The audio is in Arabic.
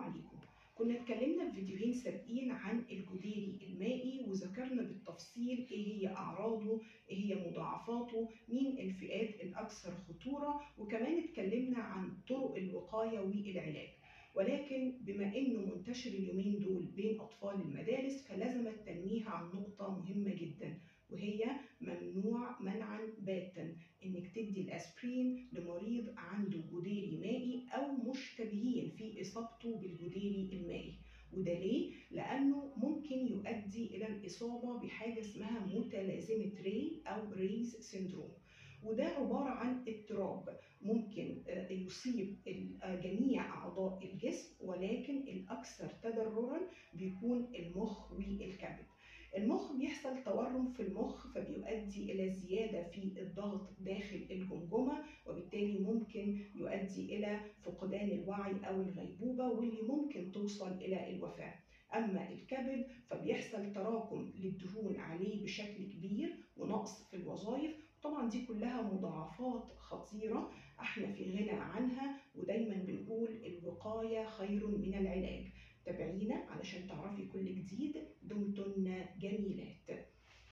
عليكم. كنا اتكلمنا في فيديوهين سابقين عن الجدري المائي وذكرنا بالتفصيل ايه هي اعراضه، ايه هي مضاعفاته، مين الفئات الاكثر خطورة، وكمان اتكلمنا عن طرق الوقاية والعلاج. ولكن بما انه منتشر اليومين دول بين اطفال المدارس فلازم التنويه عن نقطة مهمة جدا، وهي ممنوع منعا باتا انك تدي الاسبرين لمريض عنده جدري مائي او مشتبهين في اصابته بالجدري المائي. وده ليه؟ لانه ممكن يؤدي الى الاصابه بحاجه اسمها متلازمه ري او ريز سيندروم، وده عباره عن اضطراب ممكن يصيب جميع اعضاء الجسم، ولكن الاكثر تضررا بيكون المخ والكبد. المخ بيحصل تورم في المخ فبيؤدي إلى زيادة في الضغط داخل الجمجمة، وبالتالي ممكن يؤدي إلى فقدان الوعي أو الغيبوبة واللي ممكن توصل إلى الوفاة. أما الكبد فبيحصل تراكم للدهون عليه بشكل كبير ونقص في الوظائف. طبعا دي كلها مضاعفات خطيرة احنا في غنى عنها، ودايما بنقول الوقاية خير من العلاج. تابعينا علشان تعرفي كل جديد. دمتن جميلات.